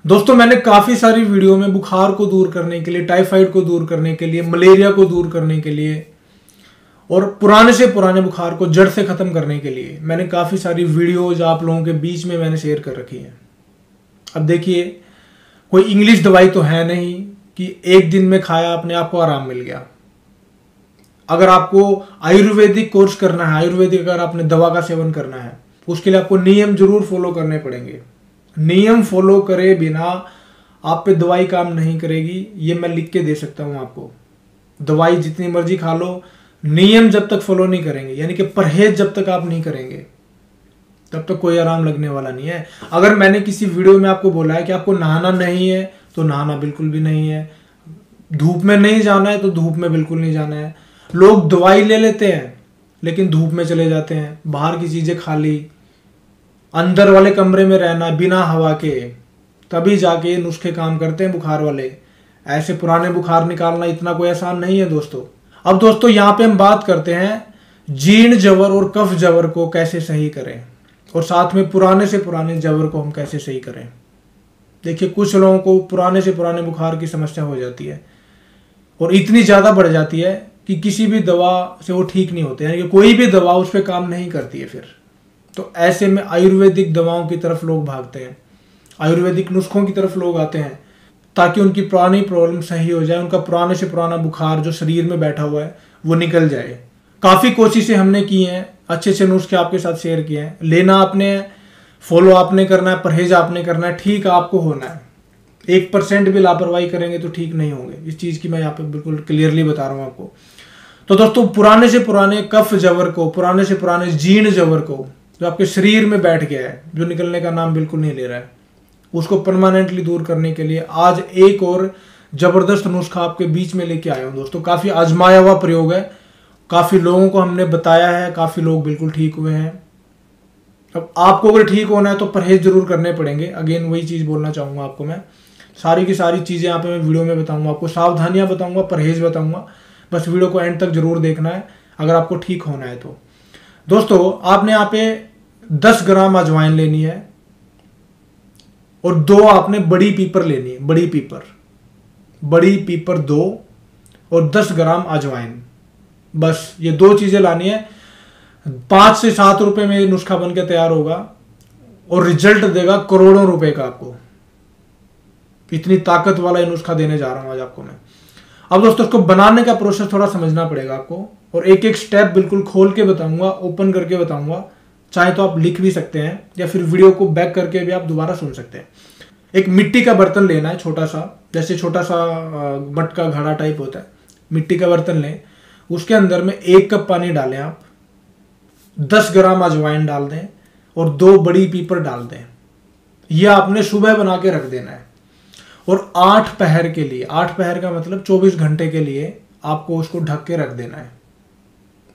दोस्तों मैंने काफी सारी वीडियो में बुखार को दूर करने के लिए, टाइफाइड को दूर करने के लिए, मलेरिया को दूर करने के लिए और पुराने से पुराने बुखार को जड़ से खत्म करने के लिए मैंने काफी सारी वीडियोज आप लोगों के बीच में मैंने शेयर कर रखी है। अब देखिए, कोई इंग्लिश दवाई तो है नहीं कि एक दिन में खाया अपने आप को आराम मिल गया। अगर आपको आयुर्वेदिक कोर्स करना है, आयुर्वेदिक अगर आपने दवा का सेवन करना है, उसके लिए आपको नियम जरूर फॉलो करने पड़ेंगे। नियम फॉलो करे बिना आप पे दवाई काम नहीं करेगी, ये मैं लिख के दे सकता हूं आपको। दवाई जितनी मर्जी खा लो, नियम जब तक फॉलो नहीं करेंगे, यानी कि परहेज जब तक आप नहीं करेंगे, तब तक कोई आराम लगने वाला नहीं है। अगर मैंने किसी वीडियो में आपको बोला है कि आपको नहाना नहीं है, तो नहाना बिल्कुल भी नहीं है। धूप में नहीं जाना है तो धूप में बिल्कुल नहीं जाना है। लोग दवाई ले लेते हैं लेकिन धूप में चले जाते हैं, बाहर की चीजें खा ली, अंदर वाले कमरे में रहना बिना हवा के, तभी जाके ये नुस्खे काम करते हैं बुखार वाले। ऐसे पुराने बुखार निकालना इतना कोई आसान नहीं है दोस्तों। अब दोस्तों यहाँ पे हम बात करते हैं जीर्ण जवर और कफ जवर को कैसे सही करें, और साथ में पुराने से पुराने जवर को हम कैसे सही करें। देखिए, कुछ लोगों को पुराने से पुराने बुखार की समस्या हो जाती है और इतनी ज़्यादा बढ़ जाती है कि किसी भी दवा से वो ठीक नहीं होते, यानी कि कोई भी दवा उस पर काम नहीं करती है। फिर तो ऐसे में आयुर्वेदिक दवाओं की तरफ लोग भागते हैं, आयुर्वेदिक नुस्खों की तरफ लोग आते हैं ताकि उनकी पुरानी प्रॉब्लम सही हो जाए, उनका पुराने से पुराना बुखार जो शरीर में बैठा हुआ है वो निकल जाए। काफ़ी कोशिशें हमने की हैं, अच्छे अच्छे नुस्खे आपके साथ शेयर किए हैं। लेना आपने, फॉलो आपने करना है, परहेज आपने करना है, ठीक आपको होना है। 1% भी लापरवाही करेंगे तो ठीक नहीं होंगे। इस चीज़ की मैं यहाँ पे बिल्कुल क्लियरली बता रहा हूँ आपको। तो दोस्तों, पुराने से पुराने कफ जवर को, पुराने से पुराने जीर्ण जवर को जो आपके शरीर में बैठ गया है, जो निकलने का नाम बिल्कुल नहीं ले रहा है, उसको परमानेंटली दूर करने के लिए आज एक और जबरदस्त नुस्खा आपके बीच में लेके आया हूँ दोस्तों। काफ़ी आजमाया हुआ प्रयोग है, काफ़ी लोगों को हमने बताया है, काफ़ी लोग बिल्कुल ठीक हुए हैं। अब आपको अगर ठीक होना है तो परहेज जरूर करने पड़ेंगे। अगेन वही चीज़ बोलना चाहूँगा आपको मैं। सारी की सारी चीज़ें यहाँ पे मैं वीडियो में बताऊँगा आपको, सावधानियाँ बताऊँगा, परहेज बताऊँगा। बस वीडियो को एंड तक जरूर देखना है अगर आपको ठीक होना है तो। दोस्तों, आपने यहाँ पे 10 ग्राम अजवाइन लेनी है और 2 आपने बड़ी पीपर लेनी है। बड़ी पीपर 2 और 10 ग्राम अजवाइन, बस ये 2 चीजें लानी है। 5 से 7 रुपए में ये नुस्खा बन के तैयार होगा और रिजल्ट देगा करोड़ों रुपए का आपको। इतनी ताकत वाला ये नुस्खा देने जा रहा हूं आज आपको मैं। अब दोस्तों, इसको बनाने का प्रोसेस थोड़ा समझना पड़ेगा आपको, और एक एक स्टेप बिल्कुल खोल के बताऊंगा, ओपन करके बताऊंगा। चाहे तो आप लिख भी सकते हैं या फिर वीडियो को बैक करके भी आप दोबारा सुन सकते हैं। एक मिट्टी का बर्तन लेना है, छोटा सा, जैसे छोटा सा मटका घड़ा टाइप होता है। मिट्टी का बर्तन लें, उसके अंदर में 1 कप पानी डालें आप, 10 ग्राम अजवाइन डाल दें और 2 बड़ी पीपर डाल दें। यह आपने सुबह बना के रख देना है और 8 पहर के लिए, 8 पहर का मतलब 24 घंटे के लिए आपको उसको ढक के रख देना है।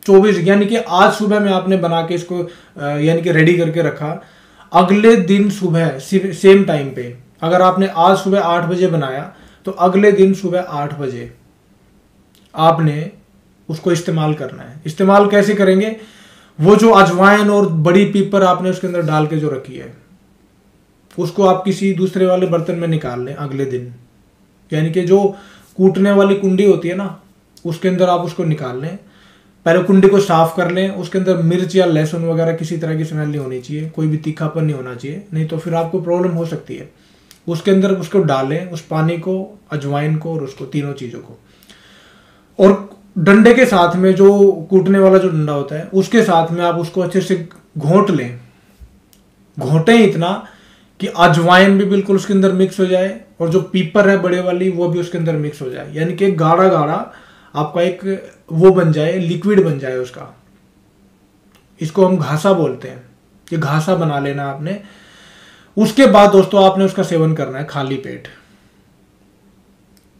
24, यानी कि आज सुबह में आपने बना के इसको यानी कि रेडी करके रखा, अगले दिन सुबह सेम टाइम पे, अगर आपने आज सुबह 8 बजे बनाया तो अगले दिन सुबह 8 बजे आपने उसको इस्तेमाल करना है। इस्तेमाल कैसे करेंगे? वो जो अजवाइन और बड़ी पीपर आपने उसके अंदर डाल के जो रखी है, उसको आप किसी दूसरे वाले बर्तन में निकाल लें अगले दिन, यानी कि जो कूटने वाली कुंडी होती है ना, उसके अंदर आप उसको निकाल लें। पहले कुंडी को साफ कर लें, उसके अंदर मिर्च या लहसुन वगैरह किसी तरह की स्मेल नहीं होनी चाहिए, कोई भी तीखापन नहीं होना चाहिए, नहीं तो फिर आपको प्रॉब्लम हो सकती है। उसके अंदर उसको डालें, उस पानी को, अजवाइन को और उसको, तीनों चीज़ों को, और डंडे के साथ में, जो कूटने वाला जो डंडा होता है उसके साथ में आप उसको अच्छे से घोंट लें। घोंटें इतना कि अजवाइन भी बिल्कुल उसके अंदर मिक्स हो जाए और जो पीपर है बड़े वाली वो भी उसके अंदर मिक्स हो जाए, यानी कि गाढ़ा गाढ़ा आपका एक वो बन जाए, लिक्विड बन जाए उसका। इसको हम घासा बोलते हैं। ये घासा बना लेना आपने। उसके बाद दोस्तों, आपने उसका सेवन करना है खाली पेट,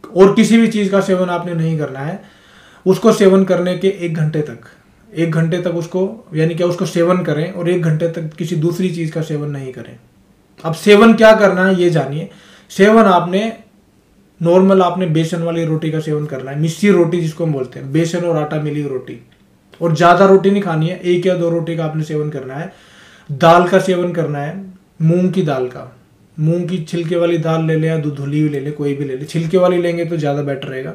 और किसी भी चीज का सेवन आपने नहीं करना है। उसको सेवन करने के 1 घंटे तक उसको, यानी कि उसको सेवन करें और 1 घंटे तक किसी दूसरी चीज का सेवन नहीं करें। अब सेवन क्या करना है ये जानिए। सेवन आपने नॉर्मल, आपने बेसन वाली रोटी का सेवन करना है, मिस्सी रोटी जिसको हम बोलते हैं, बेसन और आटा मिली रोटी, और ज्यादा रोटी नहीं खानी है, 1 या 2 रोटी का आपने सेवन करना है। दाल का सेवन करना है, मूंग की दाल का, मूंग की छिलके वाली दाल ले ले या धुली हुई ले ले, कोई भी ले ले, छिलके वाली लेंगे तो ज़्यादा बेटर रहेगा।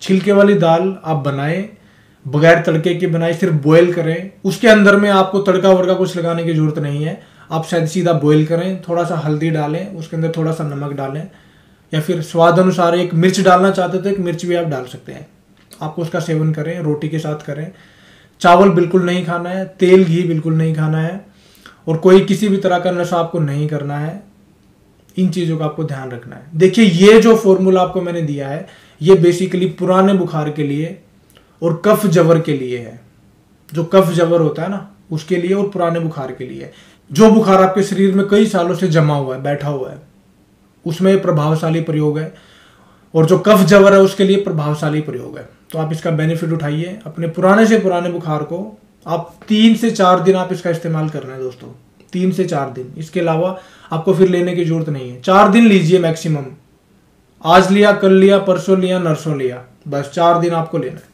छिलके वाली दाल आप बनाएं, बगैर तड़के की बनाएं, सिर्फ बॉयल करें। उसके अंदर में आपको तड़का वड़का कुछ लगाने की जरूरत नहीं है, आप शायद सीधा बॉयल करें, थोड़ा सा हल्दी डालें, उसके अंदर थोड़ा सा नमक डालें, या फिर स्वाद अनुसार एक मिर्च डालना चाहते तो एक मिर्च भी आप डाल सकते हैं। आपको उसका सेवन करें, रोटी के साथ करें। चावल बिल्कुल नहीं खाना है, तेल घी बिल्कुल नहीं खाना है, और कोई किसी भी तरह का नशा आपको नहीं करना है। इन चीज़ों का आपको ध्यान रखना है। देखिए, ये जो फॉर्मूला आपको मैंने दिया है, ये बेसिकली पुराने बुखार के लिए और कफ जबर के लिए है। जो कफ जबर होता है ना, उसके लिए और पुराने बुखार के लिए। जो बुखार आपके शरीर में कई सालों से जमा हुआ है, बैठा हुआ है, उसमें प्रभावशाली प्रयोग है, और जो कफ जबर है उसके लिए प्रभावशाली प्रयोग है। तो आप इसका बेनिफिट उठाइए। अपने पुराने से पुराने बुखार को आप 3 से 4 दिन आप इसका इस्तेमाल करना है दोस्तों, 3 से 4 दिन। इसके अलावा आपको फिर लेने की जरूरत नहीं है। 4 दिन लीजिए मैक्सिमम। आज लिया, कल लिया, परसों लिया, नरसों लिया, बस 4 दिन आपको लेना है।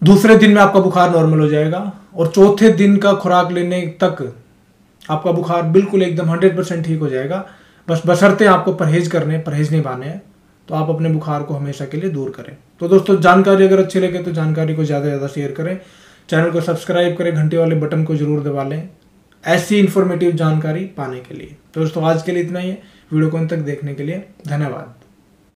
दूसरे दिन में आपका बुखार नॉर्मल हो जाएगा, और चौथे दिन का खुराक लेने तक आपका बुखार बिल्कुल एकदम 100% ठीक हो जाएगा। बस बशर्ते आपको परहेज निभाने हैं, तो आप अपने बुखार को हमेशा के लिए दूर करें। तो दोस्तों, जानकारी अगर अच्छी लगे तो जानकारी को ज़्यादा से ज़्यादा शेयर करें, चैनल को सब्सक्राइब करें, घंटे वाले बटन को जरूर दबा लें ऐसी इन्फॉर्मेटिव जानकारी पाने के लिए। तो दोस्तों, आज के लिए इतना ही है। वीडियो को अंत तक देखने के लिए धन्यवाद।